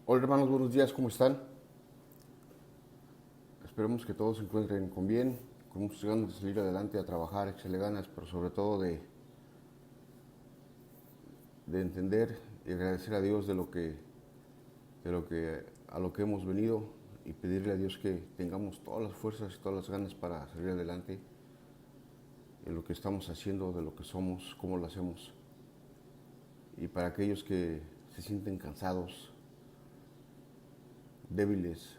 Hola hermanos, buenos días, ¿cómo están? Esperemos que todos se encuentren con bien, con muchas ganas de salir adelante a trabajar, echarle ganas, pero sobre todo de entender y agradecer a Dios a lo que hemos venido y pedirle a Dios que tengamos todas las fuerzas y todas las ganas para salir adelante en lo que estamos haciendo, de lo que somos, cómo lo hacemos. Y para aquellos que se sienten cansados, débiles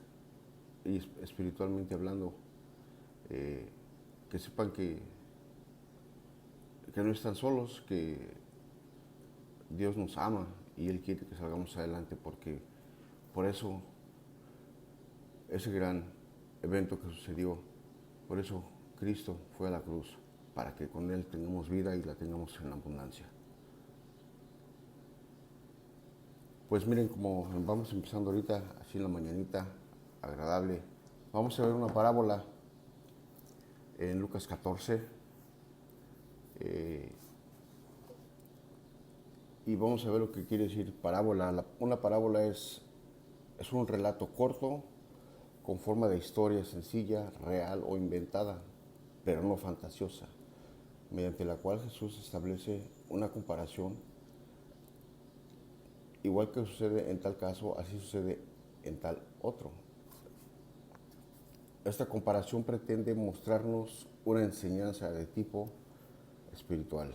y espiritualmente hablando, eh, que sepan que no están solos, que Dios nos ama y Él quiere que salgamos adelante porque por eso ese gran evento que sucedió, por eso Cristo fue a la cruz, para que con Él tengamos vida y la tengamos en abundancia. Pues miren, como vamos empezando ahorita, así en la mañanita, agradable, vamos a ver una parábola en Lucas 14, y vamos a ver lo que quiere decir parábola. Una parábola es un relato corto con forma de historia sencilla, real o inventada, pero no fantasiosa, mediante la cual Jesús establece una comparación. Igual que sucede en tal caso, así sucede en tal otro. Esta comparación pretende mostrarnos una enseñanza de tipo espiritual.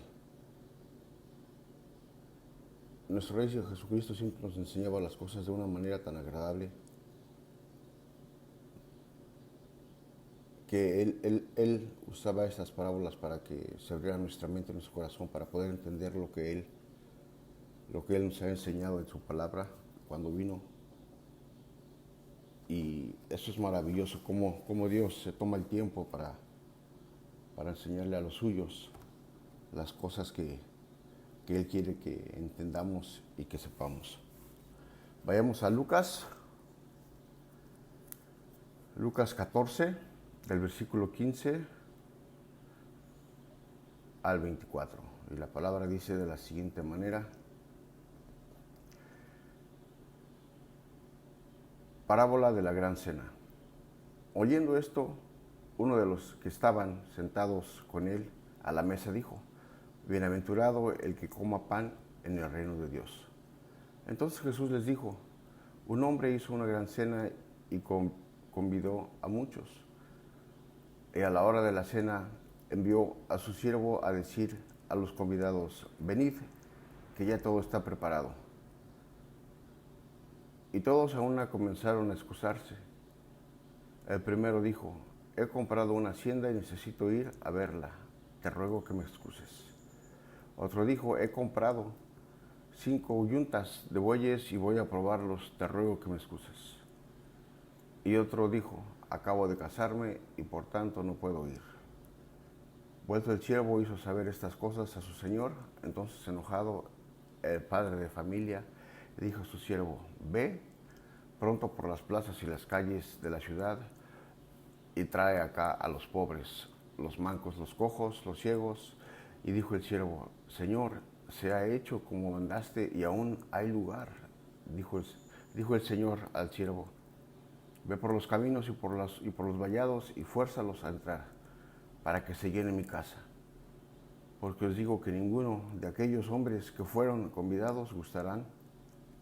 Nuestro Rey Jesucristo siempre nos enseñaba las cosas de una manera tan agradable que él usaba estas parábolas para que se abriera nuestra mente, nuestro corazón, para poder entender lo que Él nos ha enseñado en su palabra cuando vino. Y eso es maravilloso, cómo Dios se toma el tiempo para enseñarle a los suyos las cosas que Él quiere que entendamos y que sepamos. Vayamos a Lucas 14, del versículo 15 al 24. Y la palabra dice de la siguiente manera: Parábola de la gran cena. Oyendo esto, uno de los que estaban sentados con él a la mesa dijo: Bienaventurado el que coma pan en el reino de Dios. Entonces Jesús les dijo: Un hombre hizo una gran cena y convidó a muchos. Y a la hora de la cena envió a su siervo a decir a los convidados: Venid, que ya todo está preparado. Y todos a una comenzaron a excusarse. El primero dijo: He comprado una hacienda y necesito ir a verla. Te ruego que me excuses. Otro dijo: He comprado 5 yuntas de bueyes y voy a probarlos. Te ruego que me excuses. Y otro dijo: Acabo de casarme y por tanto no puedo ir. Vuelto el siervo hizo saber estas cosas a su señor. Entonces, enojado, el padre de familia le dijo a su siervo: Ve pronto por las plazas y las calles de la ciudad y trae acá a los pobres, los mancos, los cojos, los ciegos. Y dijo el siervo: Señor, se ha hecho como mandaste y aún hay lugar. Dijo el Señor al siervo: Ve por los caminos y por los vallados y fuérzalos a entrar, para que se llene mi casa. Porque os digo que ninguno de aquellos hombres que fueron convidados gustarán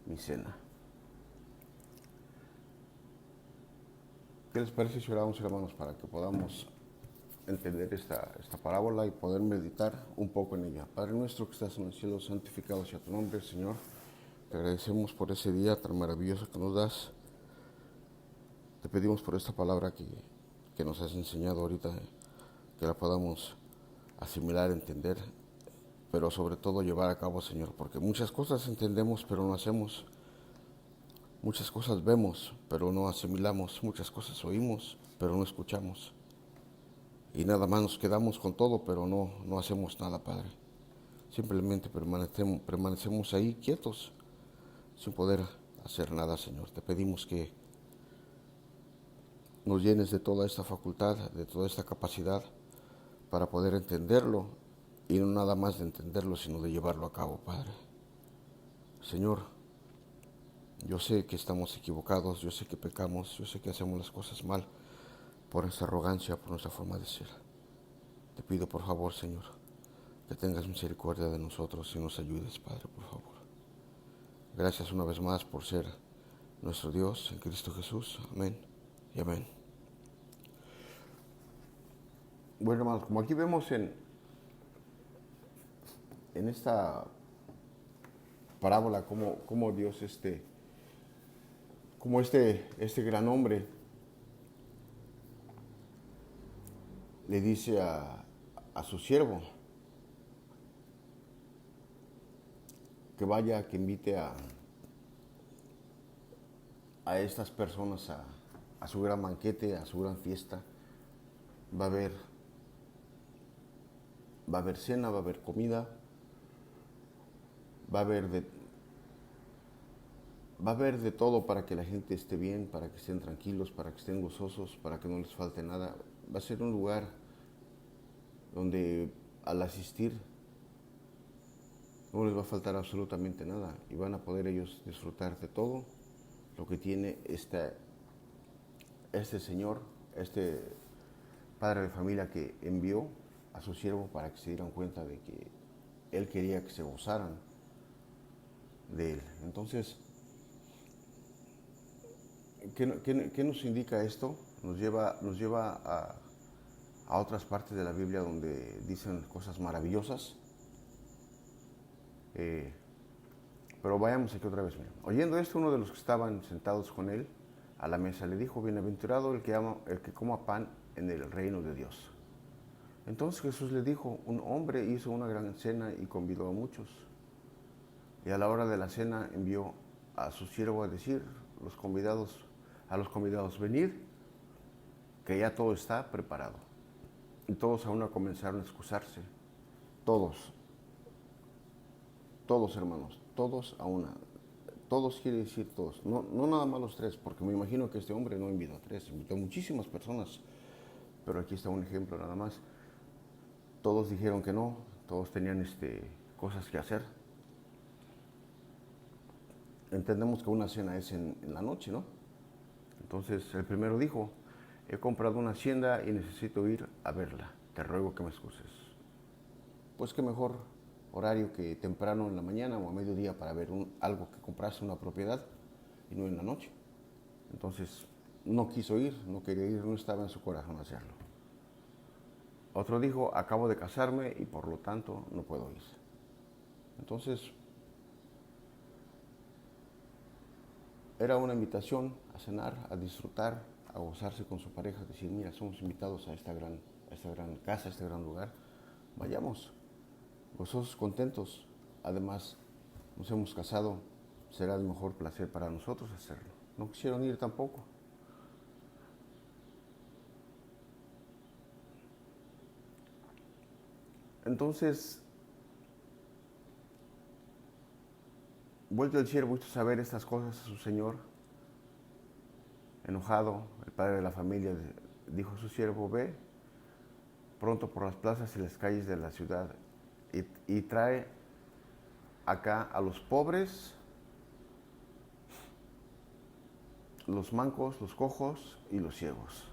mi cena. ¿Qué les parece si oramos, hermanos, para que podamos entender esta parábola y poder meditar un poco en ella? Padre nuestro que estás en el cielo, santificado sea tu nombre, Señor. Te agradecemos por ese día tan maravilloso que nos das. Te pedimos por esta palabra que nos has enseñado ahorita, que la podamos asimilar, entender, pero sobre todo llevar a cabo, Señor, porque muchas cosas entendemos pero no hacemos, muchas cosas vemos pero no asimilamos, muchas cosas oímos pero no escuchamos, y nada más nos quedamos con todo pero no hacemos nada, Padre. Simplemente permanecemos ahí quietos sin poder hacer nada, Señor. Te pedimos que nos llenes de toda esta facultad, de toda esta capacidad para poder entenderlo, y no nada más de entenderlo, sino de llevarlo a cabo, Padre. Señor, Yo sé que estamos equivocados, yo sé que pecamos, yo sé que hacemos las cosas mal por nuestra arrogancia, por nuestra forma de ser. Te pido por favor, Señor, que tengas misericordia de nosotros y nos ayudes, Padre, por favor. Gracias una vez más por ser nuestro Dios en Cristo Jesús. Amén y amén. Bueno, hermanos, como aquí vemos en esta parábola, como Dios, como este gran hombre le dice a su siervo que vaya, que invite a estas personas a su gran banquete, a su gran fiesta. Va a haber, va a haber cena, va a haber comida, va a haber de, va a haber de todo para que la gente esté bien, para que estén tranquilos, para que estén gozosos, para que no les falte nada. Va a ser un lugar donde al asistir no les va a faltar absolutamente nada y van a poder ellos disfrutar de todo lo que tiene este Señor, este padre de familia que envió a su siervo para que se dieran cuenta de que Él quería que se gozaran de Él. Entonces, ¿qué nos indica esto? Nos lleva a otras partes de la Biblia donde dicen cosas maravillosas. Pero vayamos aquí otra vez. Mira. Oyendo esto, uno de los que estaban sentados con él a la mesa le dijo: bienaventurado el que coma pan en el reino de Dios. Entonces Jesús le dijo: un hombre hizo una gran cena y convidó a muchos. Y a la hora de la cena envió a su siervo a decir a los convidados: venid, que ya todo está preparado. Y todos a una comenzaron a excusarse. Todos, hermanos, todos a una. Todos quiere decir todos, no nada más los tres, porque me imagino que este hombre no invitó a tres, invitó a muchísimas personas, pero aquí está un ejemplo nada más. Todos dijeron que no, todos tenían cosas que hacer. Entendemos que una cena es en la noche, ¿no? Entonces el primero dijo: he comprado una hacienda y necesito ir a verla, te ruego que me excuses. Pues qué mejor horario que temprano en la mañana o a mediodía para ver algo que compraste, una propiedad, y no en la noche. Entonces no quiso ir, no quería ir, no estaba en su corazón hacerlo. Otro dijo: acabo de casarme y por lo tanto no puedo ir. Entonces era una invitación a cenar, a disfrutar, a gozarse con su pareja, decir: mira, somos invitados a esta gran casa, a este gran lugar, vayamos, gozosos, contentos. Además, nos hemos casado, será de mejor placer para nosotros hacerlo. No quisieron ir tampoco. Entonces, vuelto el siervo, hizo saber estas cosas a su señor. Enojado, el padre de la familia dijo a su siervo: ve pronto por las plazas y las calles de la ciudad y trae acá a los pobres, los mancos, los cojos y los ciegos.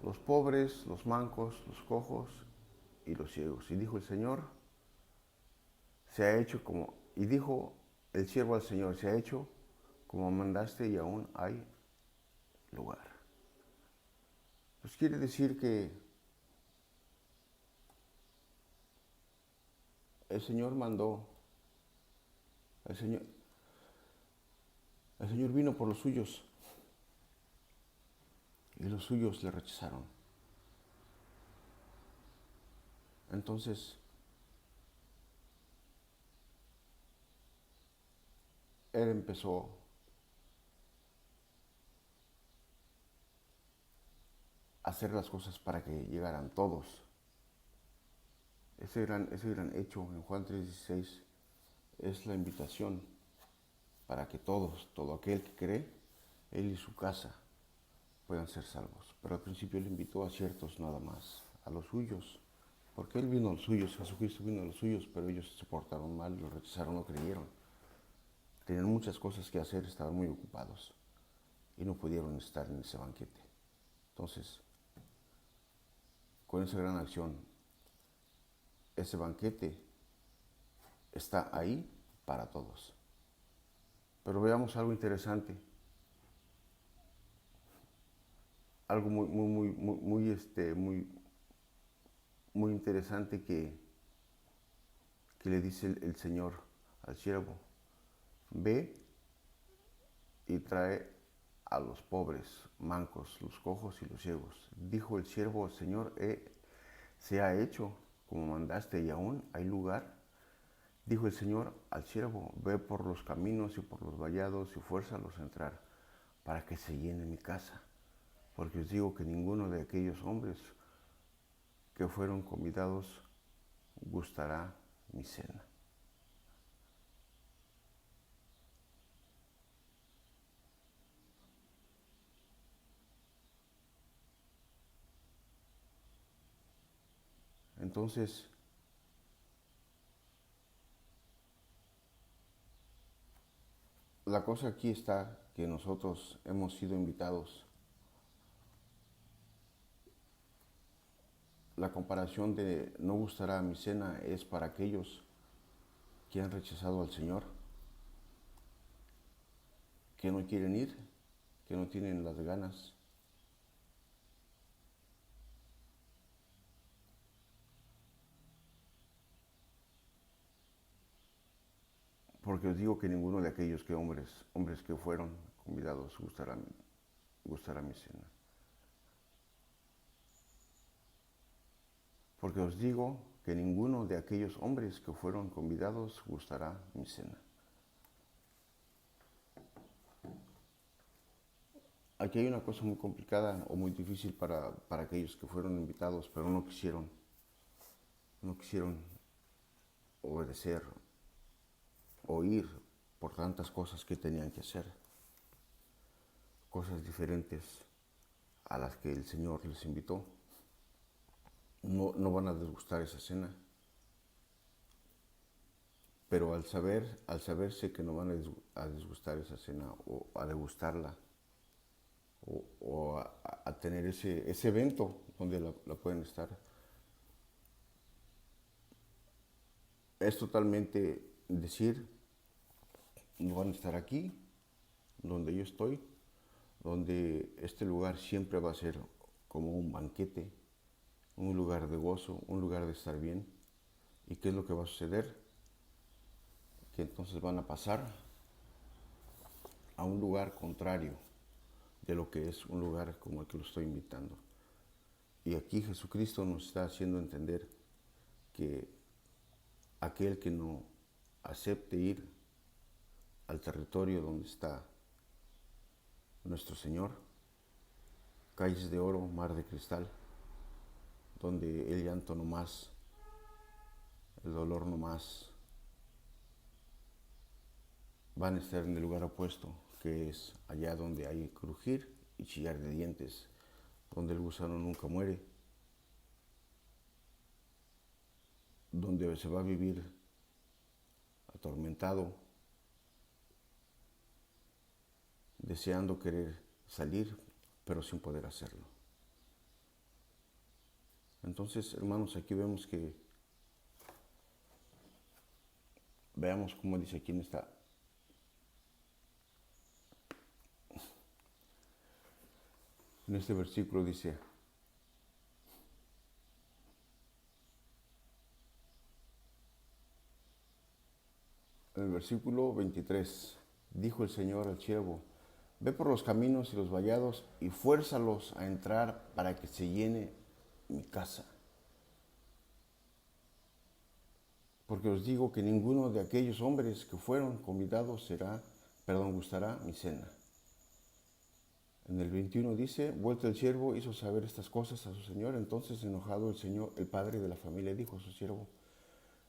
Los pobres, los mancos, los cojos y los ciegos. Y dijo el Señor: se ha hecho como, y dijo el siervo al Señor: se ha hecho como mandaste y aún hay lugar. Pues quiere decir que el Señor mandó, el Señor vino por los suyos y los suyos le rechazaron. Entonces, Él empezó a hacer las cosas para que llegaran todos. Ese gran hecho en Juan 3:16 es la invitación para que todos, todo aquel que cree, Él y su casa puedan ser salvos. Pero al principio Él invitó a ciertos nada más, a los suyos, porque Él vino a los suyos, Jesucristo vino a los suyos, pero ellos se portaron mal, lo rechazaron, no creyeron. tenían muchas cosas que hacer, estaban muy ocupados y no pudieron estar en ese banquete. Entonces, con esa gran acción, ese banquete está ahí para todos. Pero veamos algo interesante, algo muy interesante que le dice el Señor al siervo: ve y trae a los pobres, mancos, los cojos y los ciegos. Dijo el siervo al Señor: se ha hecho como mandaste y aún hay lugar. Dijo el Señor al siervo: ve por los caminos y por los vallados y fuérzalos a entrar, para que se llene mi casa. Porque os digo que ninguno de aquellos hombres que fueron convidados gustará mi cena. Entonces, la cosa aquí está que nosotros hemos sido invitados. La comparación de no gustará mi cena es para aquellos que han rechazado al Señor, que no quieren ir, que no tienen las ganas. Porque os digo que ninguno de aquellos hombres que fueron convidados gustará mi cena. Porque os digo que ninguno de aquellos hombres que fueron convidados gustará mi cena. Aquí hay una cosa muy complicada o muy difícil para aquellos que fueron invitados, pero no quisieron obedecer o ir por tantas cosas que tenían que hacer, cosas diferentes a las que el Señor les invitó. No van a desgustar esa cena, pero al saberse que no van a desgustar esa cena o a degustarla o a tener ese evento donde la pueden estar, es totalmente decir: no van a estar aquí, donde yo estoy, donde este lugar siempre va a ser como un banquete, un lugar de gozo, un lugar de estar bien. ¿Y qué es lo que va a suceder? Que entonces van a pasar a un lugar contrario de lo que es un lugar como el que lo estoy invitando. Y aquí Jesucristo nos está haciendo entender que aquel que no acepte ir al territorio donde está nuestro Señor, calles de oro, mar de cristal, donde el llanto no más, el dolor no más, van a estar en el lugar opuesto, que es allá donde hay crujir y chillar de dientes, donde el gusano nunca muere, donde se va a vivir atormentado, deseando querer salir, pero sin poder hacerlo. Entonces, hermanos, aquí veamos cómo dice aquí en este versículo dice: en el versículo 23, dijo el Señor al siervo: ve por los caminos y los vallados y fuérzalos a entrar para que se llene mi casa. Porque os digo que ninguno de aquellos hombres que fueron convidados gustará mi cena. En el 21 dice: vuelto el siervo hizo saber estas cosas a su señor. Entonces, enojado el padre de la familia, dijo a su siervo: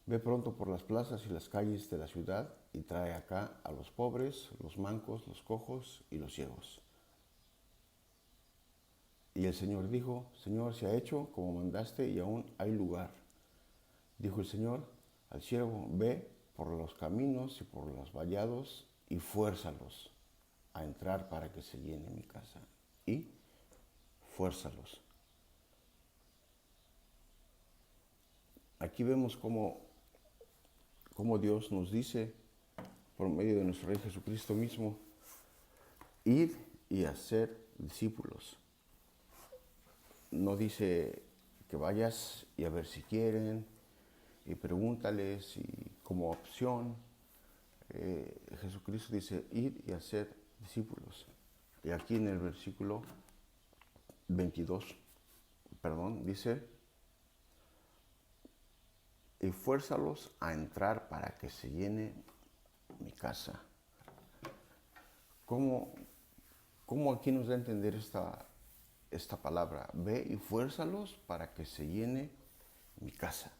ve pronto por las plazas y las calles de la ciudad y trae acá a los pobres, los mancos, los cojos y los ciegos. Y el Señor dijo: Señor, se ha hecho como mandaste y aún hay lugar. Dijo el Señor al siervo: ve por los caminos y por los vallados y fuérzalos a entrar para que se llene mi casa. Y fuérzalos. Aquí vemos cómo Dios nos dice, por medio de nuestro Rey Jesucristo mismo, ir y hacer discípulos. No dice que vayas y a ver si quieren, y pregúntales, y como opción. Jesucristo dice ir y hacer discípulos. Y aquí en el versículo 22, dice, y fuérzalos a entrar para que se llene mi casa. ¿Cómo aquí nos da a entender esta palabra? Ve y fuérzalos para que se llene mi casa.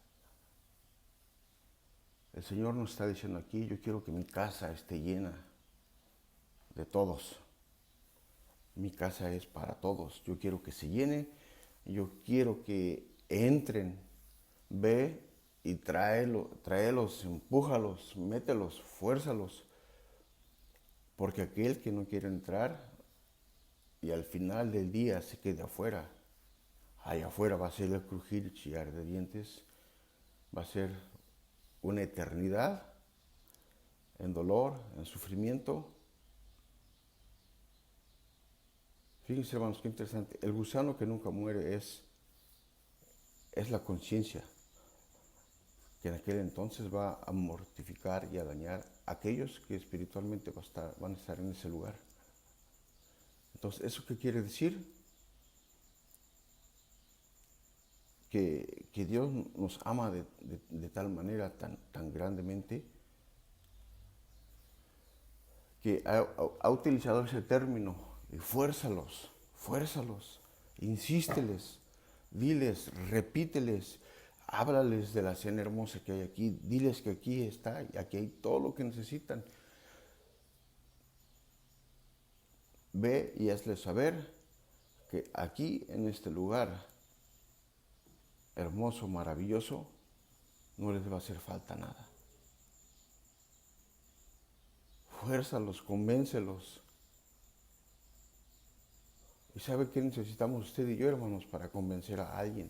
El Señor nos está diciendo aquí, yo quiero que mi casa esté llena de todos. Mi casa es para todos. Yo quiero que se llene. Yo quiero que entren. Ve y tráelos, empújalos, mételos, fuérzalos. Porque aquel que no quiere entrar y al final del día se quede afuera, allá afuera va a ser el crujir y chillar de dientes, va a ser una eternidad en dolor, en sufrimiento. Fíjense, hermanos, qué interesante. El gusano que nunca muere es la conciencia, que en aquel entonces va a mortificar y a dañar a aquellos que espiritualmente van a estar en ese lugar. Entonces, ¿eso qué quiere decir? Que Dios nos ama de tal manera, tan grandemente, que ha utilizado ese término, y fuérzalos, insísteles, diles, repíteles, háblales de la cena hermosa que hay aquí, diles que aquí está, y aquí hay todo lo que necesitan. Ve y hazles saber que aquí, en este lugar hermoso, maravilloso, no les va a hacer falta nada. Fuérzalos, convéncelos. ¿Y sabe qué necesitamos usted y yo, hermanos, para convencer a alguien?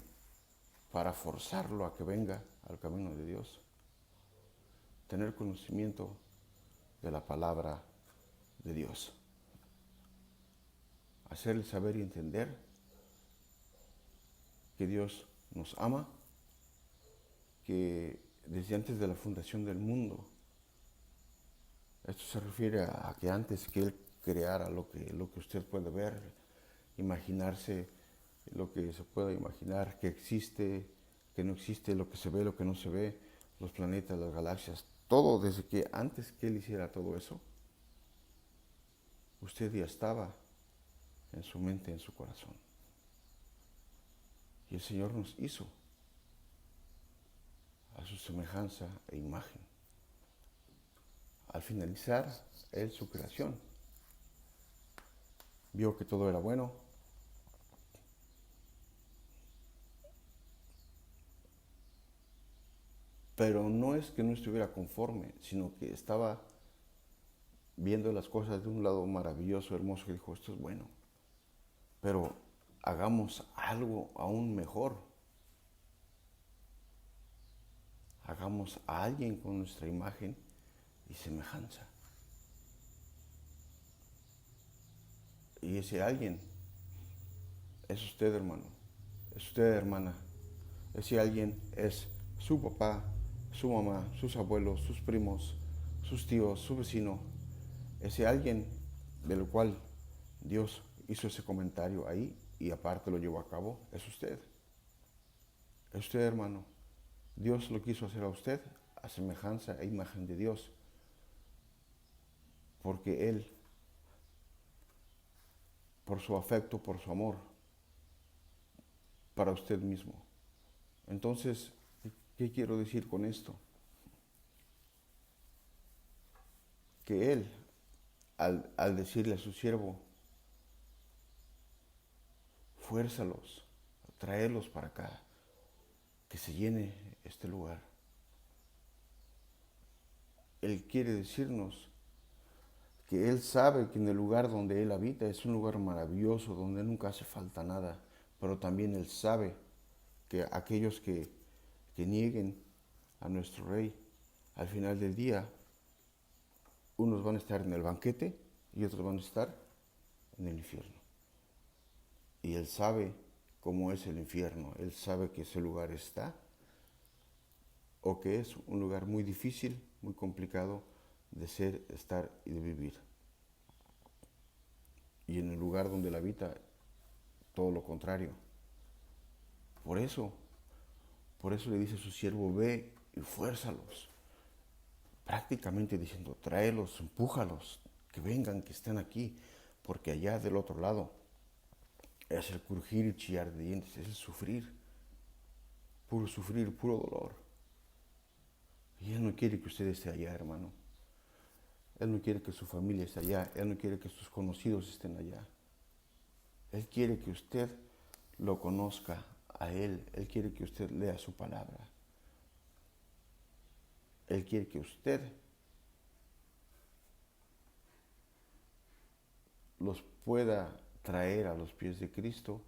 Para forzarlo a que venga al camino de Dios. Tener conocimiento de la palabra de Dios. Hacerle saber y entender que Dios nos ama, que desde antes de la fundación del mundo, esto se refiere a que antes que Él creara lo que usted puede ver, imaginarse lo que se pueda imaginar, que existe, que no existe, lo que se ve, lo que no se ve, los planetas, las galaxias, todo desde que antes que Él hiciera todo eso, usted ya estaba en su mente, en su corazón. Y el Señor nos hizo a su semejanza e imagen. Al finalizar Él su creación, vio que todo era bueno, pero no es que no estuviera conforme, sino que estaba viendo las cosas de un lado maravilloso, hermoso, y dijo, esto es bueno, pero hagamos algo aún mejor. Hagamos a alguien con nuestra imagen y semejanza. Y ese alguien es usted, hermano, es usted, hermana. Ese alguien es su papá, su mamá, sus abuelos, sus primos, sus tíos, su vecino. Ese alguien del cual Dios hizo ese comentario ahí y aparte lo llevó a cabo, es usted. Es usted, hermano. Dios lo quiso hacer a usted a semejanza e imagen de Dios, porque Él, por su afecto, por su amor, para usted mismo. Entonces, ¿qué quiero decir con esto? Que Él, al decirle a su siervo, fuérzalos, tráelos para acá, que se llene este lugar. Él quiere decirnos que Él sabe que en el lugar donde Él habita es un lugar maravilloso, donde nunca hace falta nada, pero también Él sabe que aquellos que nieguen a nuestro Rey, al final del día, unos van a estar en el banquete y otros van a estar en el infierno. Y Él sabe cómo es el infierno, Él sabe que ese lugar está, o que es un lugar muy difícil, muy complicado de ser, estar y de vivir. Y en el lugar donde Él habita, todo lo contrario. Por eso le dice a su siervo, ve y fuérzalos. Prácticamente diciendo, tráelos, empújalos, que vengan, que estén aquí, porque allá del otro lado es el crujir y chillar de dientes, es el sufrir, puro dolor. Y Él no quiere que usted esté allá, hermano. Él no quiere que su familia esté allá, Él no quiere que sus conocidos estén allá. Él quiere que usted lo conozca a Él quiere que usted lea su palabra. Él quiere que usted los pueda traer a los pies de Cristo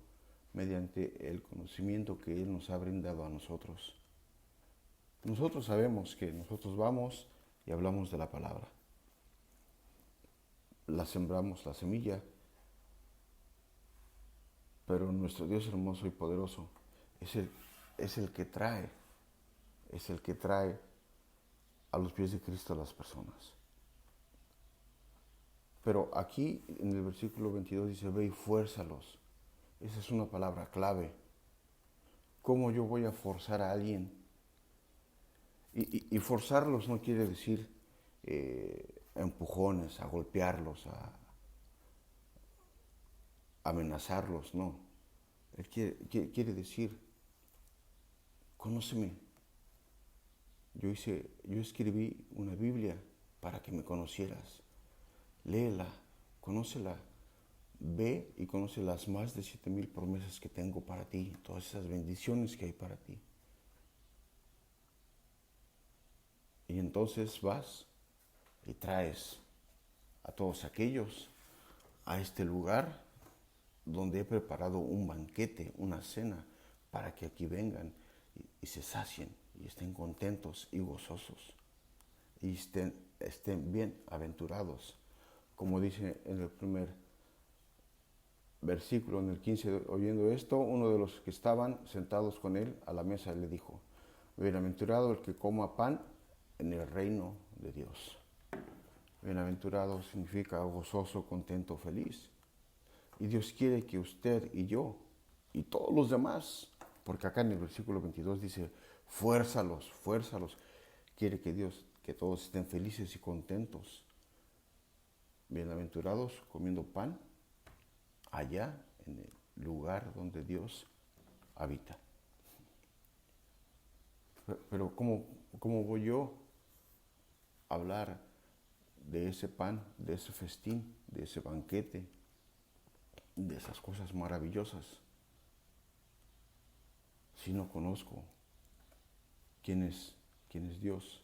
mediante el conocimiento que Él nos ha brindado a nosotros. Nosotros sabemos que nosotros vamos y hablamos de la palabra. La sembramos la semilla, pero nuestro Dios hermoso y poderoso es el que trae a los pies de Cristo a las personas. Pero aquí en el versículo 22 dice, ve y fuérzalos. Esa es una palabra clave. ¿Cómo yo voy a forzar a alguien? Y forzarlos no quiere decir empujones, a golpearlos, a amenazarlos, no. Él quiere decir, conóceme. Yo escribí una Biblia para que me conocieras. Léela, conócela, ve y conoce las más de 7,000 promesas que tengo para ti, todas esas bendiciones que hay para ti. Y entonces vas y traes a todos aquellos a este lugar donde he preparado un banquete, una cena, para que aquí vengan y se sacien y estén contentos y gozosos y estén bien aventurados. Como dice en el primer versículo, en el 15, oyendo esto, uno de los que estaban sentados con él a la mesa le dijo, bienaventurado el que coma pan en el reino de Dios. Bienaventurado significa gozoso, contento, feliz. Y Dios quiere que usted y yo y todos los demás, porque acá en el versículo 22 dice, fuérzalos. Quiere que todos estén felices y contentos. Bienaventurados comiendo pan allá en el lugar donde Dios habita. Pero ¿cómo voy yo a hablar de ese pan, de ese festín, de ese banquete, de esas cosas maravillosas, si no conozco quién es Dios?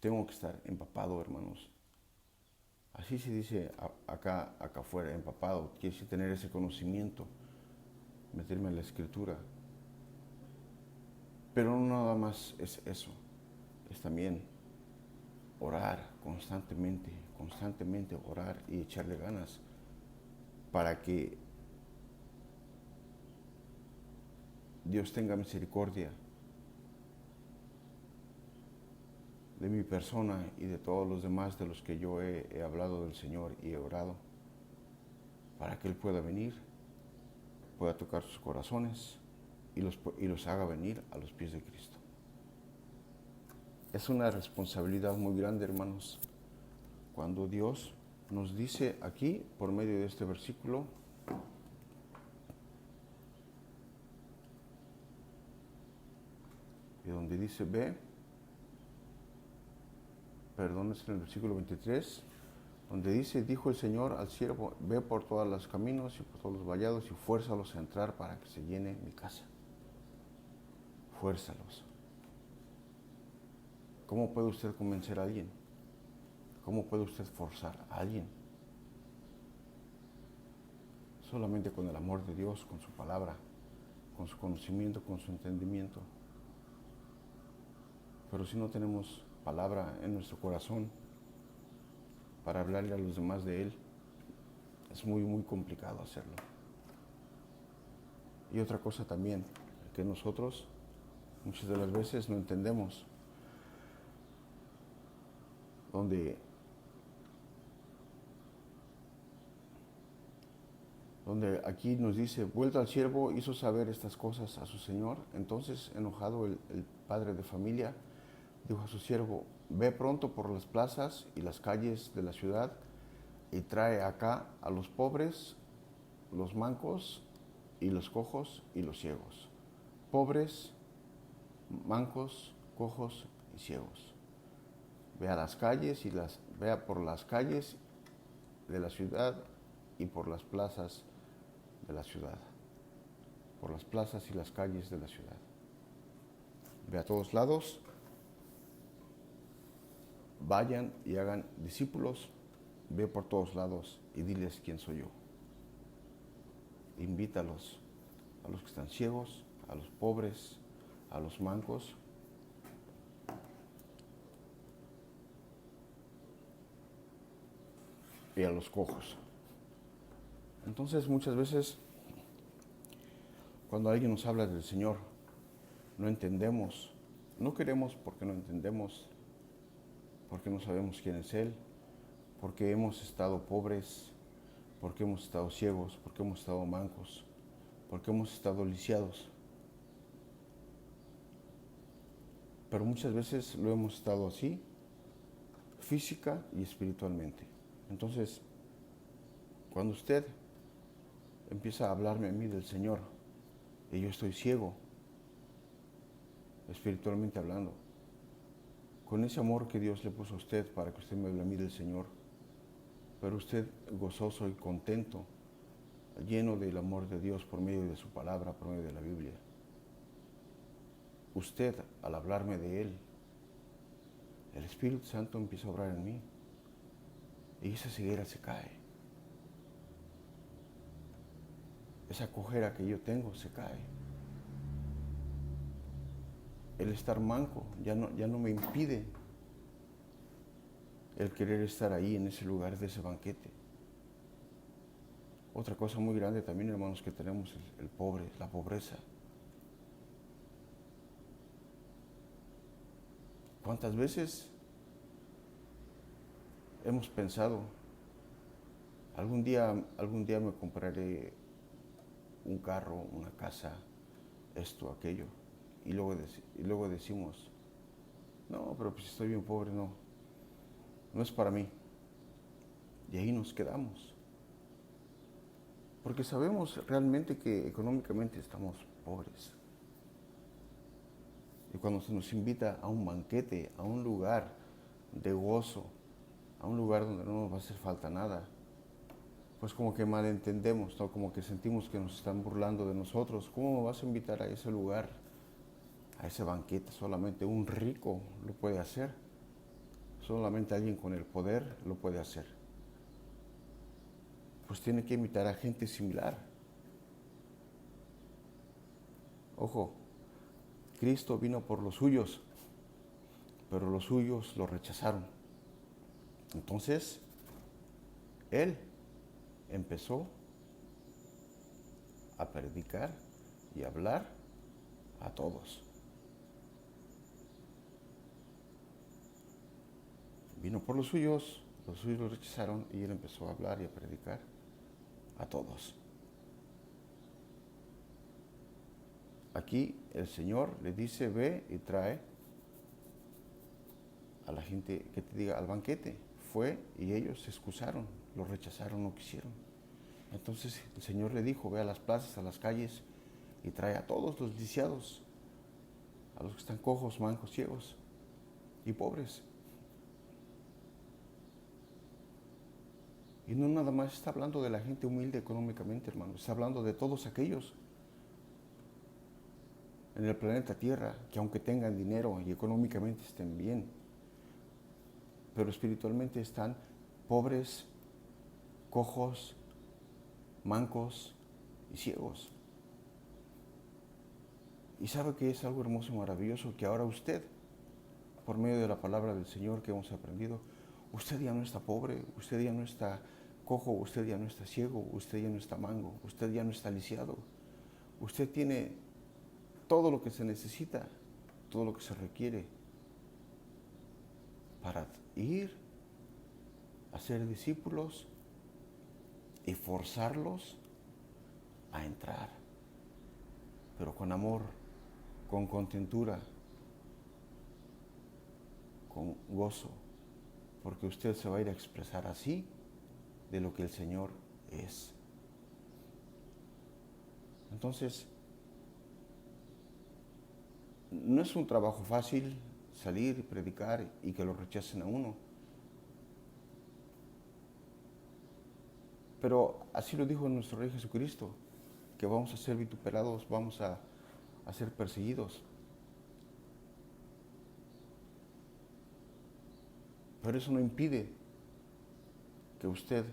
Tengo que estar empapado, hermanos. Así se dice acá afuera, empapado. Quiere decir tener ese conocimiento, meterme en la escritura. Pero no nada más es eso, es también orar constantemente orar y echarle ganas para que Dios tenga misericordia de mi persona y de todos los demás de los que yo he hablado del Señor y he orado, para que Él pueda venir, pueda tocar sus corazones y los haga venir a los pies de Cristo. Es una responsabilidad muy grande, hermanos, cuando Dios nos dice aquí, por medio de este versículo, y donde dice ve, perdón, es en el versículo 23, donde dice, dijo el Señor al siervo, ve por todos los caminos y por todos los vallados y fuérzalos a entrar para que se llene mi casa. Fuérzalos. ¿Cómo puede usted convencer a alguien? ¿Cómo puede usted forzar a alguien? Solamente con el amor de Dios, con su palabra, con su conocimiento, con su entendimiento. Pero si no tenemos palabra en nuestro corazón para hablarle a los demás de Él, es muy, muy complicado hacerlo. Y otra cosa también, que nosotros muchas de las veces no entendemos, donde aquí nos dice, vuelto al siervo, hizo saber estas cosas a su señor. Entonces, enojado el padre de familia, dijo a su siervo, ve pronto por las plazas y las calles de la ciudad y trae acá a los pobres, los mancos y los cojos y los ciegos. Pobres, mancos, cojos y ciegos. Vea las calles y vea por las calles de la ciudad y por las plazas de la ciudad. Por las plazas y las calles de la ciudad. Ve a todos lados. Vayan y hagan discípulos. Ve por todos lados y diles quién soy yo. Invítalos a los que están ciegos, a los pobres, a los mancos. Y a los cojos. Entonces muchas veces cuando alguien nos habla del Señor, no entendemos, no queremos porque no entendemos, porque no sabemos quién es Él, porque hemos estado pobres, porque hemos estado ciegos, porque hemos estado mancos, porque hemos estado lisiados. Pero muchas veces lo hemos estado así, física y espiritualmente. Entonces, cuando usted empieza a hablarme a mí del Señor y yo estoy ciego, espiritualmente hablando, con ese amor que Dios le puso a usted para que usted me hable a mí del Señor, pero usted gozoso y contento, lleno del amor de Dios por medio de su palabra, por medio de la Biblia. Usted, al hablarme de Él, el Espíritu Santo empieza a obrar en mí y esa ceguera se cae. Esa cojera que yo tengo se cae. El estar manco ya no me impide el querer estar ahí en ese lugar de ese banquete. Otra cosa muy grande también, hermanos, que tenemos es el pobre, la pobreza. ¿Cuántas veces hemos pensado, algún día me compraré un carro, una casa, esto, aquello, y luego decimos, no, pero pues estoy bien pobre, no es para mí. Y ahí nos quedamos. Porque sabemos realmente que económicamente estamos pobres. Y cuando se nos invita a un banquete, a un lugar de gozo, a un lugar donde no nos va a hacer falta nada, pues como que malentendemos, ¿no? Como que sentimos que nos están burlando de nosotros. ¿Cómo me vas a invitar a ese lugar, a ese banquete? Solamente un rico lo puede hacer. Solamente alguien con el poder lo puede hacer. Pues tiene que invitar a gente similar. Ojo, Cristo vino por los suyos, pero los suyos lo rechazaron. Entonces, Él empezó a predicar y hablar a todos. Vino por los suyos lo rechazaron y Él empezó a hablar y a predicar a todos. Aquí el Señor le dice, ve y trae a la gente que te diga al banquete. Fue y ellos se excusaron, lo rechazaron, no quisieron. Entonces el Señor le dijo, ve a las plazas, a las calles y trae a todos los lisiados, a los que están cojos, mancos, ciegos y pobres. Y no nada más está hablando de la gente humilde económicamente, hermano, está hablando de todos aquellos en el planeta Tierra que aunque tengan dinero y económicamente estén bien, pero espiritualmente están pobres, cojos, mancos y ciegos. Y sabe que es algo hermoso y maravilloso que ahora usted, por medio de la palabra del Señor que hemos aprendido, usted ya no está pobre, usted ya no está cojo, usted ya no está ciego, usted ya no está mango, usted ya no está lisiado. Usted tiene todo lo que se necesita, todo lo que se requiere para ir a ser discípulos y forzarlos a entrar, pero con amor, con contentura, con gozo, porque usted se va a ir a expresar así de lo que el Señor es. Entonces, no es un trabajo fácil salir y predicar y que lo rechacen a uno. Pero así lo dijo nuestro Rey Jesucristo, que vamos a ser vituperados, vamos a ser perseguidos. Pero eso no impide que usted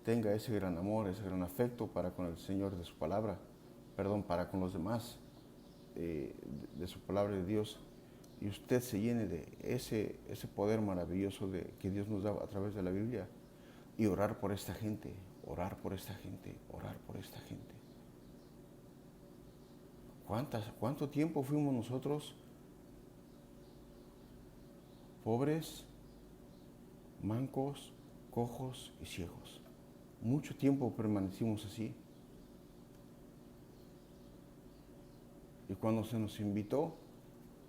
tenga ese gran amor, ese gran afecto para con el Señor de su palabra, para con los demás, de su palabra de Dios, y usted se llene de ese poder maravilloso que Dios nos da a través de la Biblia, y orar por esta gente, orar por esta gente, orar por esta gente. ¿Cuánto tiempo fuimos nosotros pobres, mancos, cojos y ciegos? Mucho tiempo permanecimos así. Y cuando se nos invitó,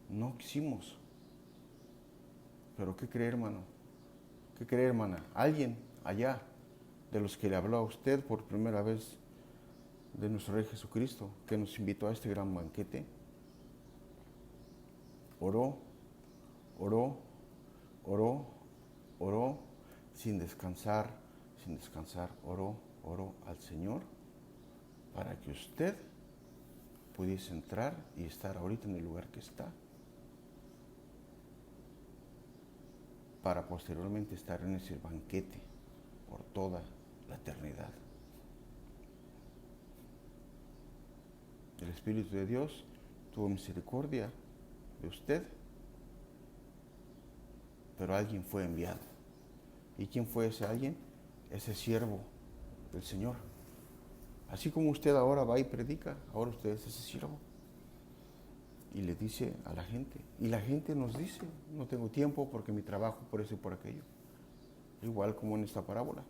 no quisimos. Pero ¿qué cree, hermano? ¿Qué cree, hermana? Alguien allá, de los que le habló a usted por primera vez de nuestro Rey Jesucristo, que nos invitó a este gran banquete, oró, oró, oró, oró, sin descansar, oró al Señor para que usted pudiese entrar y estar ahorita en el lugar que está, para posteriormente estar en ese banquete por toda la eternidad. El Espíritu de Dios tuvo misericordia de usted, pero alguien fue enviado. ¿Y quién fue ese alguien? Ese siervo del Señor. Así como usted ahora va y predica, ahora usted es ese siervo. Y le dice a la gente, y la gente nos dice, no tengo tiempo porque mi trabajo por eso y por aquello. Igual como en esta parábola.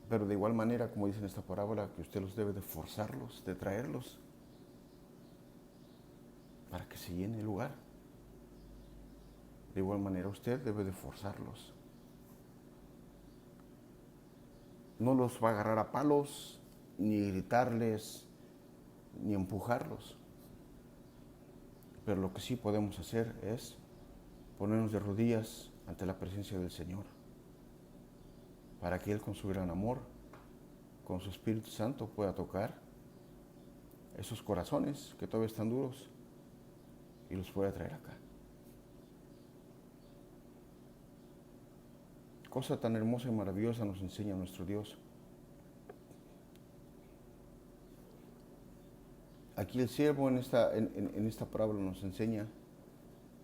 Pero de igual manera, como dice en esta parábola, que usted los debe de forzarlos, de traerlos, para que se llene el lugar. De igual manera, usted debe de forzarlos. No los va a agarrar a palos, ni gritarles, ni empujarlos. Pero lo que sí podemos hacer es ponernos de rodillas ante la presencia del Señor, para que Él con su gran amor, con su Espíritu Santo, pueda tocar esos corazones que todavía están duros y los pueda traer acá. Cosa tan hermosa y maravillosa nos enseña nuestro Dios. Aquí el siervo en esta parábola nos enseña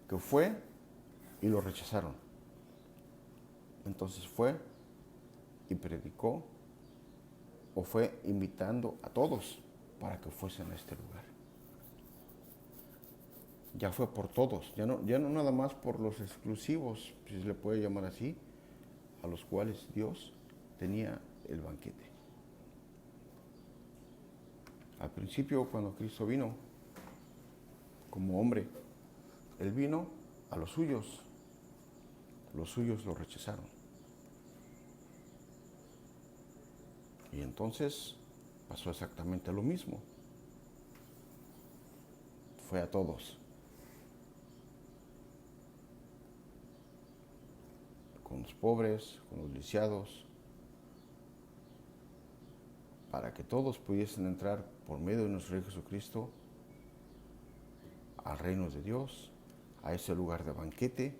que fue y lo rechazaron. Entonces fue y predicó, o fue invitando a todos para que fuesen a este lugar. Ya fue por todos, ya no nada más por los exclusivos, si se le puede llamar así, a los cuales Dios tenía el banquete. Al principio, cuando Cristo vino como hombre, Él vino a los suyos lo rechazaron. Y entonces pasó exactamente lo mismo. Fue a todos. Con los pobres, con los lisiados, para que todos pudiesen entrar por medio de nuestro Rey Jesucristo al reino de Dios, a ese lugar de banquete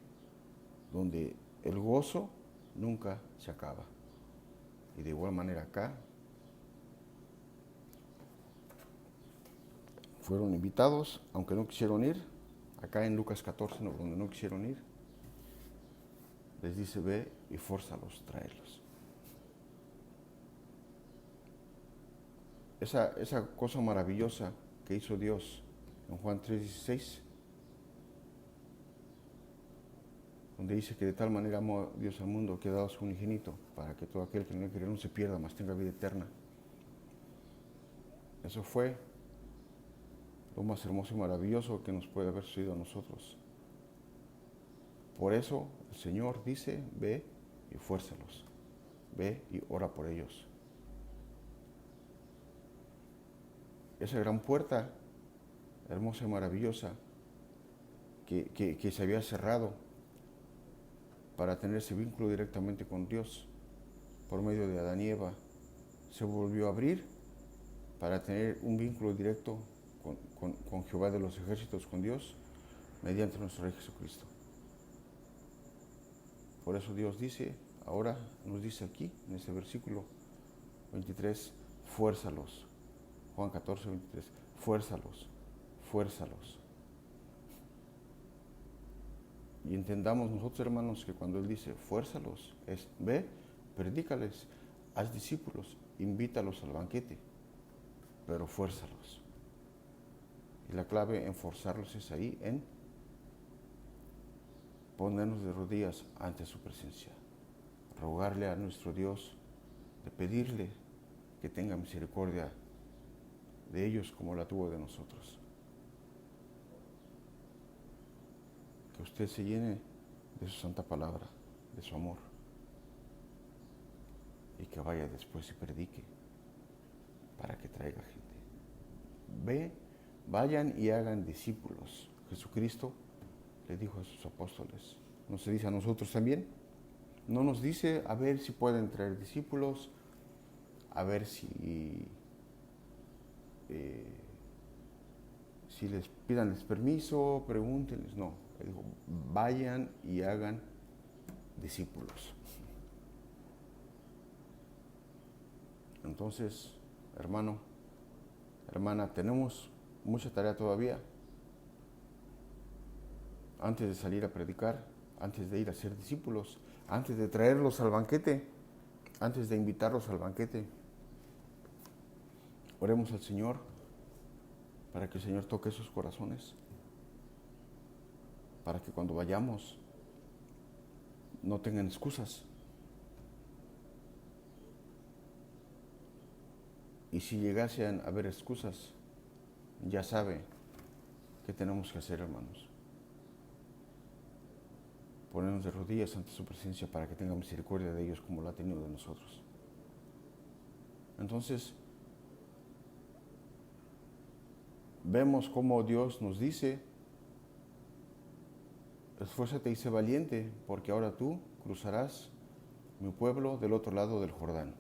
donde el gozo nunca se acaba. Y de igual manera acá fueron invitados, aunque no quisieron ir. Acá en Lucas 14, donde no quisieron ir, les dice: ve y fórzalos, tráelos. Esa cosa maravillosa que hizo Dios en Juan 3:16, donde dice que de tal manera amó Dios al mundo que ha dado a su unigénito para que todo aquel que no quiere no se pierda, mas tenga vida eterna. Eso fue lo más hermoso y maravilloso que nos puede haber sucedido a nosotros. Por eso el Señor dice: ve y fuérzalos, ve y ora por ellos. Esa gran puerta hermosa y maravillosa que se había cerrado para tener ese vínculo directamente con Dios por medio de Adán y Eva, se volvió a abrir para tener un vínculo directo con Jehová de los ejércitos, con Dios, mediante nuestro Rey Jesucristo. Por eso Dios dice, ahora nos dice aquí, en este versículo 23, fuérzalos. Juan 14, 23, fuérzalos, fuérzalos. Y entendamos nosotros, hermanos, que cuando Él dice fuérzalos, es ve, predícales, haz discípulos, invítalos al banquete, pero fuérzalos. Y la clave en forzarlos es ahí, en ponernos de rodillas ante su presencia, rogarle a nuestro Dios, de pedirle que tenga misericordia de ellos como la tuvo de nosotros. Que usted se llene de su santa palabra, de su amor, y que vaya después y predique para que traiga gente. Vayan y hagan discípulos. Jesucristo le dijo a sus apóstoles, ¿no se dice a nosotros también? No nos dice a ver si pueden traer discípulos, a ver si les pidan permiso, pregúntenles. No, Él dijo, vayan y hagan discípulos. Entonces, hermano, hermana, tenemos mucha tarea todavía. Antes de salir a predicar, antes de ir a ser discípulos, antes de traerlos al banquete, antes de invitarlos al banquete, oremos al Señor para que el Señor toque sus corazones, para que cuando vayamos no tengan excusas. Y si llegasen a haber excusas, ya sabe qué tenemos que hacer, hermanos. Ponernos de rodillas ante su presencia para que tenga misericordia de ellos como lo ha tenido de nosotros. Entonces, vemos cómo Dios nos dice, esfuérzate y sé valiente, porque ahora tú cruzarás mi pueblo del otro lado del Jordán.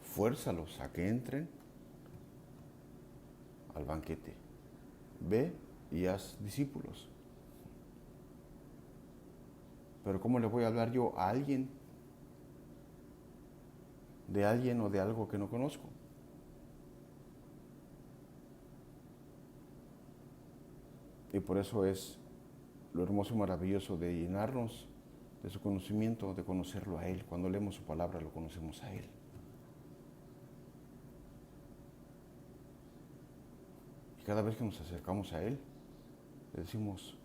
Fuérzalos a que entren al banquete. Ve y haz discípulos. Pero ¿cómo le voy a hablar yo a alguien? De alguien o de algo que no conozco. Y por eso es lo hermoso y maravilloso de llenarnos de su conocimiento, de conocerlo a Él. Cuando leemos su palabra lo conocemos a Él. Y cada vez que nos acercamos a Él, le decimos,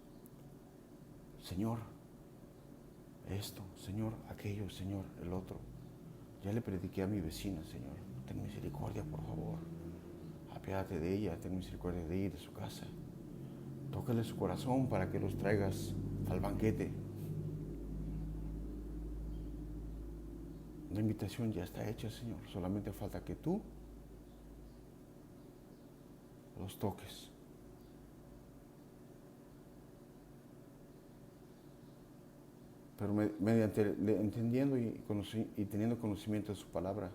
Señor, esto, Señor, aquello, Señor, el otro. Ya le prediqué a mi vecina, Señor, ten misericordia, por favor. Apiádate de ella, ten misericordia de ella y de su casa. Tócale su corazón para que los traigas al banquete. La invitación ya está hecha, Señor. Solamente falta que tú los toques. Pero mediante entendiendo y teniendo conocimiento de su palabra,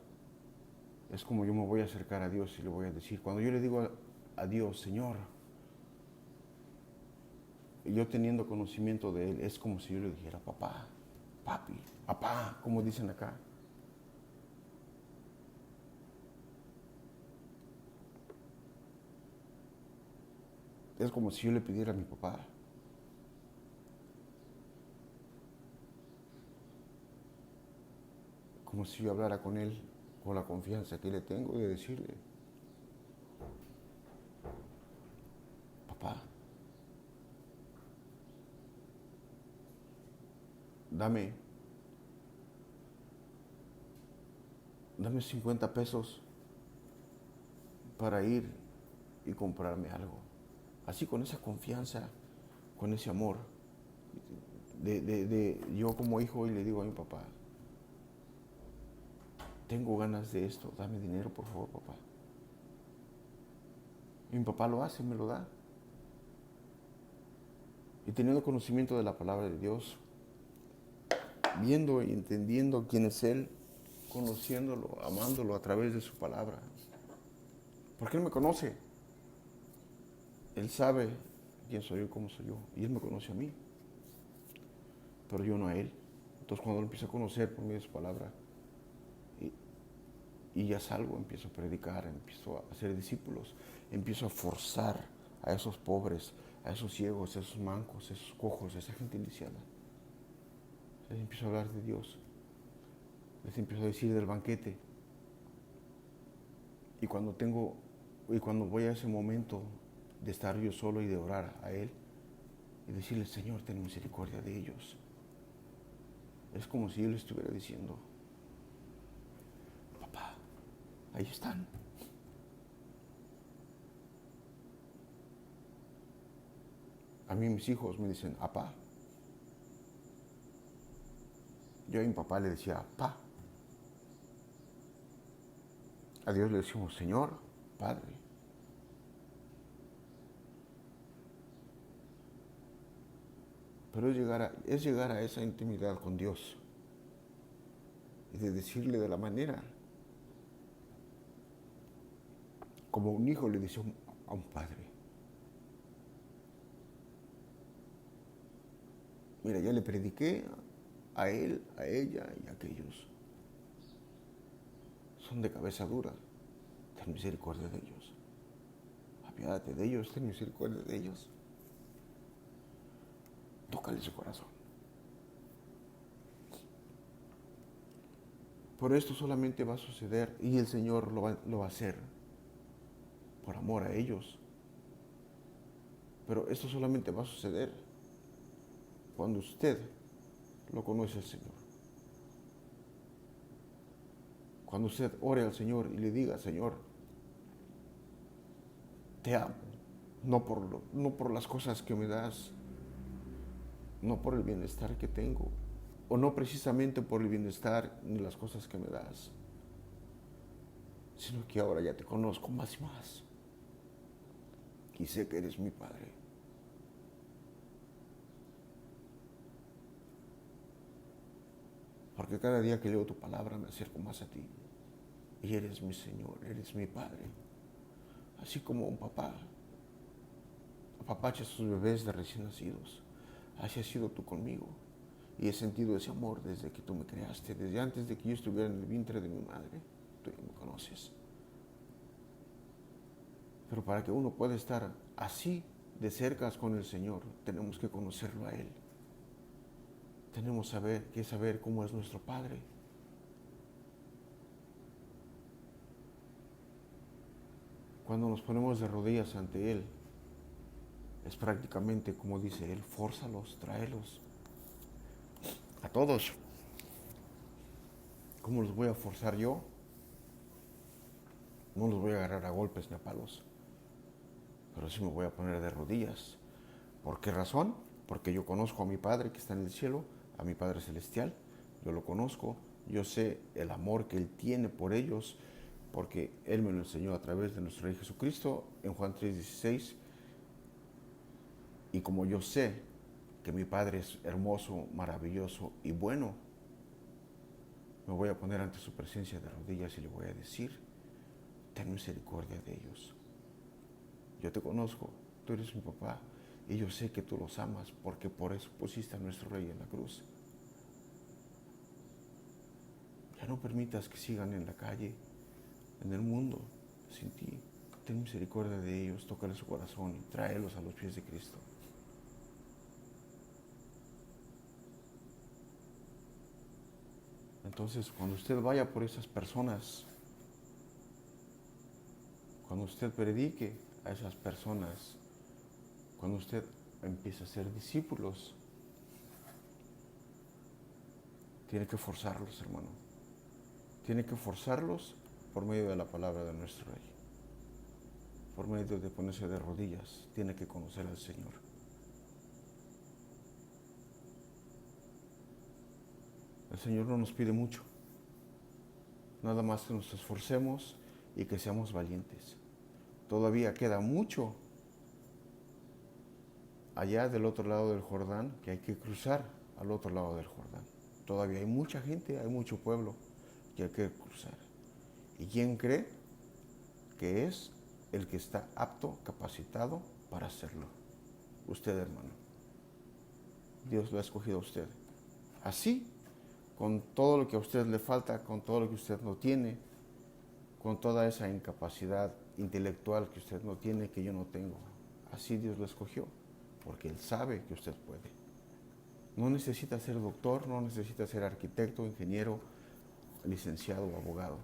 es como yo me voy a acercar a Dios y le voy a decir, cuando yo le digo a Dios, Señor, yo teniendo conocimiento de Él, es como si yo le dijera, papá, papi, papá, como dicen acá. Es como si yo le pidiera a mi papá. Como si yo hablara con Él con la confianza que le tengo de decirle, papá, dame 50 pesos para ir y comprarme algo. Así con esa confianza, con ese amor. Yo como hijo hoy le digo a mi papá, tengo ganas de esto, dame dinero por favor, papá. Y mi papá lo hace, me lo da. Y teniendo conocimiento de la palabra de Dios, viendo y entendiendo quién es Él, conociéndolo, amándolo a través de su palabra. Porque Él me conoce. Él sabe quién soy yo, cómo soy yo. Y Él me conoce a mí. Pero yo no a Él. Entonces cuando lo empiezo a conocer por medio de su palabra, y ya salgo, empiezo a predicar, empiezo a hacer discípulos, empiezo a forzar a esos pobres, a esos ciegos, a esos mancos, a esos cojos, a esa gente lisiada. Les empiezo a hablar de Dios. Les empiezo a decir del banquete. Y cuando voy a ese momento de estar yo solo y de orar a Él y decirle, Señor, ten misericordia de ellos, es como si yo le estuviera diciendo, papá, ahí están. A mí mis hijos me dicen, apá. Yo a mi papá le decía, apá. A Dios le decimos, Señor, Padre. Pero es llegar a esa intimidad con Dios y de decirle de la manera como un hijo le dice a un padre. Mira, ya le prediqué a él, a ella y a aquellos. Son de cabeza dura. Ten misericordia de ellos. Apiádate de ellos, ten misericordia de ellos. Tócale su corazón. Por esto solamente va a suceder y el Señor lo va a hacer por amor a ellos. Pero esto solamente va a suceder cuando usted lo conoce al Señor. Cuando usted ore al Señor y le diga, Señor, te amo, no por las cosas que me das, no por el bienestar que tengo, o no precisamente por el bienestar ni las cosas que me das, sino que ahora ya te conozco más y más. Y sé que eres mi Padre. Porque cada día que leo tu palabra me acerco más a ti. Y eres mi Señor, eres mi Padre. Así como un papá apapacha a sus bebés de recién nacidos. Así has sido tú conmigo. Y he sentido ese amor desde que tú me creaste, desde antes de que yo estuviera en el vientre de mi madre. Tú ya me conoces. Pero para que uno pueda estar así de cerca con el Señor, tenemos que conocerlo a Él. Tenemos que saber cómo es nuestro Padre. Cuando nos ponemos de rodillas ante Él, es prácticamente como dice Él, fórzalos, tráelos. A todos. ¿Cómo los voy a forzar yo? No los voy a agarrar a golpes ni a palos. Pero sí me voy a poner de rodillas. ¿Por qué razón? Porque yo conozco a mi Padre que está en el cielo, a mi Padre Celestial. Yo lo conozco, yo sé el amor que Él tiene por ellos, porque Él me lo enseñó a través de nuestro Rey Jesucristo en Juan 3:16. Y como yo sé que mi Padre es hermoso, maravilloso y bueno, me voy a poner ante su presencia de rodillas y le voy a decir, ten misericordia de ellos. Yo te conozco, tú eres mi papá, Y yo sé que tú los amas, porque por eso pusiste a nuestro Rey en la cruz. Ya no permitas que sigan en la calle, en el mundo, sin ti. Ten misericordia de ellos, tócale su corazón y tráelos a los pies de Cristo. Entonces, cuando usted vaya por esas personas, cuando usted predique a esas personas, cuando usted empiece a ser discípulos, tiene que forzarlos, hermano. Tiene que forzarlos por medio de la palabra de nuestro Rey. Por medio de ponerse de rodillas, tiene que conocer al Señor. El Señor no nos pide mucho, nada más que nos esforcemos y que seamos valientes. Todavía queda mucho allá del otro lado del Jordán que hay que cruzar al otro lado del Jordán. Todavía hay mucha gente, hay mucho pueblo que hay que cruzar. ¿Y quién cree que es el que está apto, capacitado para hacerlo? Usted, hermano. Dios lo ha escogido a usted. Así, con todo lo que a usted le falta, con todo lo que usted no tiene, con toda esa incapacidad intelectual que usted no tiene, que yo no tengo. Así Dios lo escogió, porque Él sabe que usted puede. No necesita ser doctor, no necesita ser arquitecto, ingeniero, licenciado o abogado.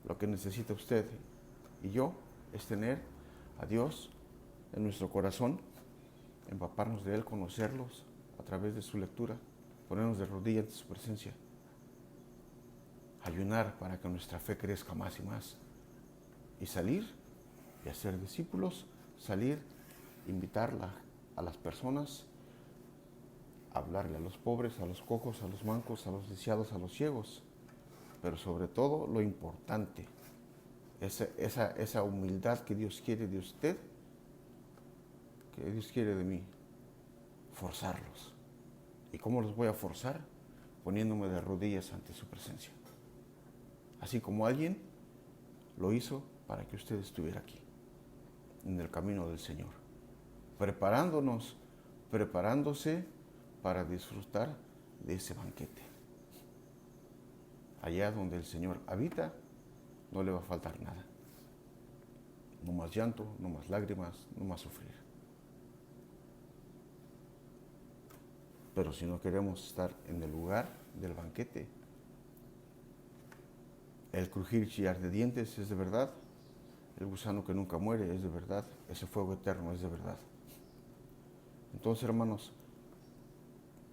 Lo que necesita usted y yo es tener a Dios en nuestro corazón, empaparnos de Él, conocerlos a través de su lectura, ponernos de rodillas ante su presencia, ayunar para que nuestra fe crezca más y más, y salir y hacer discípulos, salir, invitarla a las personas, hablarle a los pobres, a los cojos, a los mancos, a los lisiados, a los ciegos, pero sobre todo lo importante, esa humildad que Dios quiere de usted, que Dios quiere de mí, forzarlos. ¿Y cómo los voy a forzar? Poniéndome de rodillas ante su presencia. Así como alguien lo hizo para que usted estuviera aquí, en el camino del Señor, preparándose para disfrutar de ese banquete. Allá donde el Señor habita, no le va a faltar nada. No más llanto, no más lágrimas, no más sufrir. Pero si no queremos estar en el lugar del banquete, el crujir y chillar de dientes es de verdad, el gusano que nunca muere es de verdad, ese fuego eterno es de verdad. Entonces, hermanos,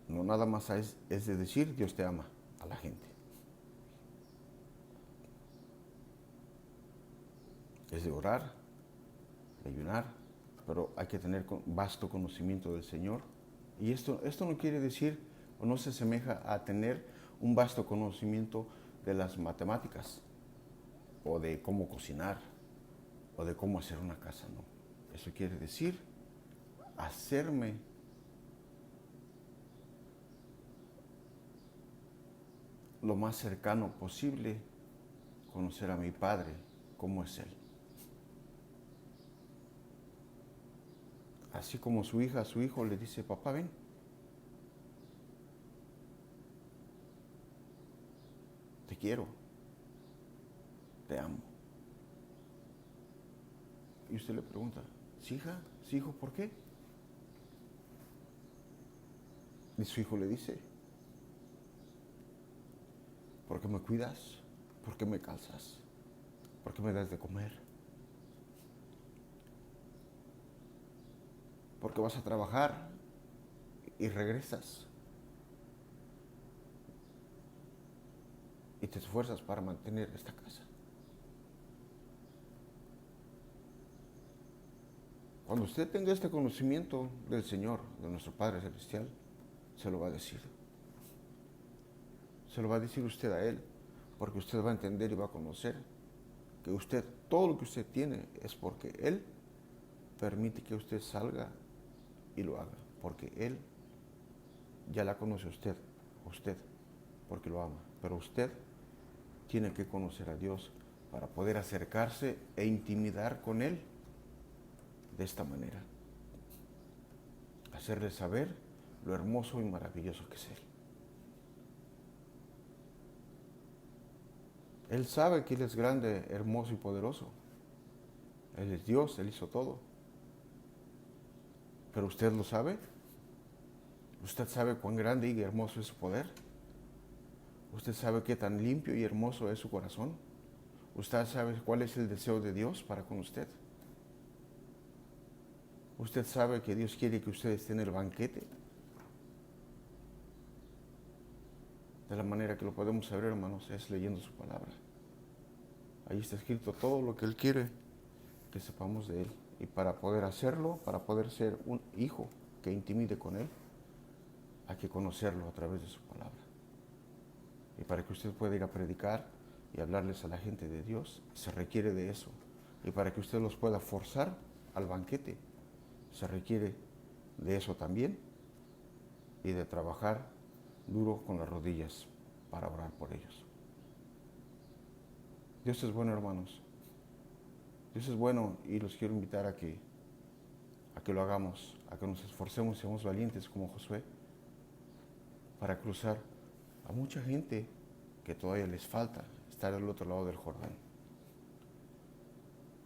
no nada más es de decir Dios te ama a la gente. Es de orar, de ayunar, pero hay que tener vasto conocimiento del Señor. Y esto no quiere decir, o no se asemeja a tener un vasto conocimiento de las matemáticas, o de cómo cocinar, o de cómo hacer una casa, no. Eso quiere decir hacerme lo más cercano posible, conocer a mi Padre, cómo es Él. Así como su hija a su hijo le dice, papá, ven. Te quiero. Te amo. Y usted le pregunta, ¿sí, hija? ¿Sí, hijo? ¿Por qué? Y su hijo le dice, ¿por qué me cuidas? ¿Por qué me calzas? ¿Por qué me das de comer? ¿Por qué vas a trabajar y regresas? Y te esfuerzas para mantener esta casa. Cuando usted tenga este conocimiento del Señor, de nuestro Padre Celestial, se lo va a decir. Se lo va a decir usted a Él, porque usted va a entender y va a conocer que usted, todo lo que usted tiene es porque Él permite que usted salga y lo haga, porque Él ya la conoce a usted, porque lo ama, pero usted tiene que conocer a Dios para poder acercarse e intimidar con Él de esta manera. hacerles saber lo hermoso y maravilloso que es Él. Él sabe que Él es grande, hermoso y poderoso. Él es Dios, Él hizo todo. Pero usted lo sabe. Usted sabe cuán grande y hermoso es su poder. Usted sabe qué tan limpio y hermoso es su corazón. Usted sabe cuál es el deseo de Dios para con usted. Usted sabe que Dios quiere que usted esté en el banquete. De la manera que lo podemos saber, hermanos, es leyendo su palabra. Ahí está escrito todo lo que Él quiere que sepamos de Él. Y para poder hacerlo, para poder ser un hijo que intimide con Él, hay que conocerlo a través de su palabra. Y para que usted pueda ir a predicar y hablarles a la gente de Dios, se requiere de eso. Y para que usted los pueda forzar al banquete, se requiere de eso también. Y de trabajar duro con las rodillas para orar por ellos. Dios es bueno, hermanos. Dios es bueno y los quiero invitar a que lo hagamos, a que nos esforcemos y seamos valientes como Josué para cruzar a mucha gente que todavía les falta estar al otro lado del Jordán,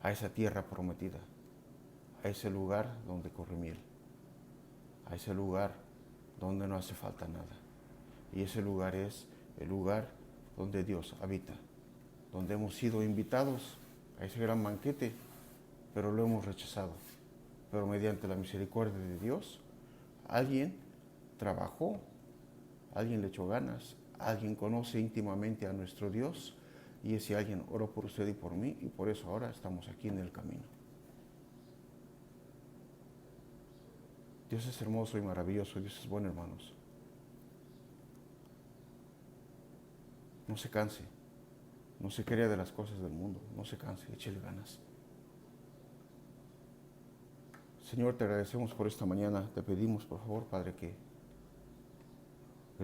a esa tierra prometida, a ese lugar donde corre miel, a ese lugar donde no hace falta nada. Y ese lugar es el lugar donde Dios habita, donde hemos sido invitados a ese gran banquete, pero lo hemos rechazado. Pero mediante la misericordia de Dios, alguien trabajó, alguien le echó ganas, alguien conoce íntimamente a nuestro Dios, y ese alguien oró por usted y por mí, y por eso ahora estamos aquí en el camino. Dios es hermoso y maravilloso, Dios es bueno, hermanos. No se canse, no se crea de las cosas del mundo, no se canse, échele ganas. Señor, te agradecemos por esta mañana, te pedimos por favor, Padre, que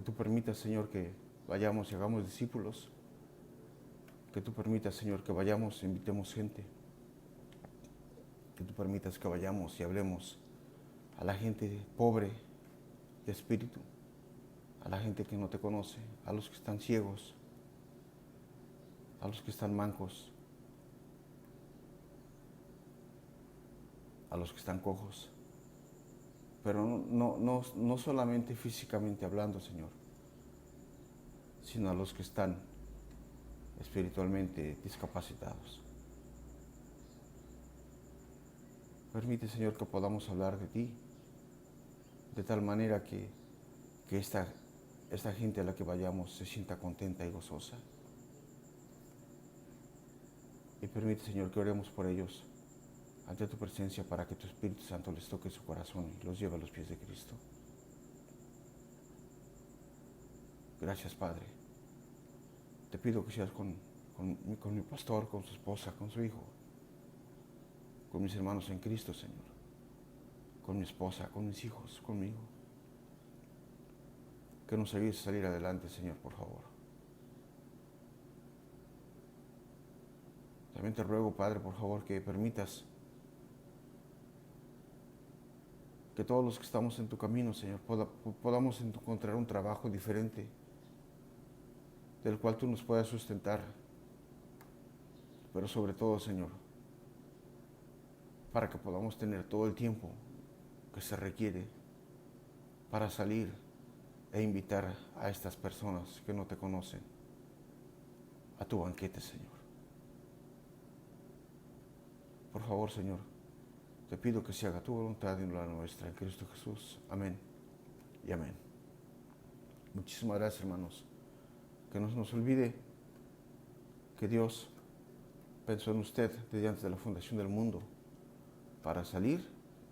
tú permitas, Señor, que vayamos y hagamos discípulos, que tú permitas, Señor, que vayamos e invitemos gente, que tú permitas que vayamos y hablemos a la gente pobre de espíritu, a la gente que no te conoce, a los que están ciegos, a los que están mancos, a los que están cojos, pero no solamente físicamente hablando, Señor, sino a los que están espiritualmente discapacitados. Permite, Señor, que podamos hablar de ti, de tal manera que esta gente a la que vayamos se sienta contenta y gozosa. Y permite, Señor, que oremos por ellos ante tu presencia para que tu Espíritu Santo les toque su corazón y los lleve a los pies de Cristo. Gracias, Padre. Te pido que seas con mi pastor, con su esposa, con su hijo, con mis hermanos en Cristo, Señor, con mi esposa, con mis hijos, conmigo. Que nos ayudes a salir adelante, Señor, por favor. También te ruego, Padre, por favor, que permitas que todos los que estamos en tu camino, Señor, podamos encontrar un trabajo diferente, del cual tú nos puedas sustentar. Pero sobre todo, Señor, para que podamos tener todo el tiempo que se requiere para salir e invitar a estas personas que no te conocen a tu banquete, Señor. Por favor, Señor, te pido que se haga tu voluntad y no la nuestra, en Cristo Jesús. Amén y amén. Muchísimas gracias, hermanos. Que no se nos olvide que Dios pensó en usted desde antes de la fundación del mundo para salir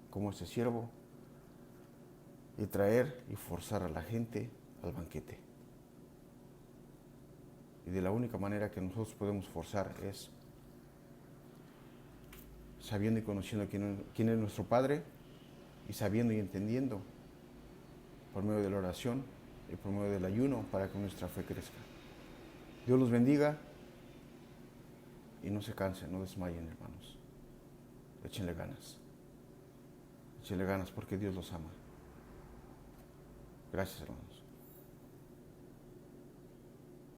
como este siervo y traer y forzar a la gente al banquete. Y de la única manera que nosotros podemos forzar es sabiendo y conociendo quién es nuestro Padre y sabiendo y entendiendo por medio de la oración y por medio del ayuno para que nuestra fe crezca. Dios los bendiga y no se cansen, no desmayen, hermanos. Échenle ganas. Échenle ganas porque Dios los ama. Gracias, hermanos.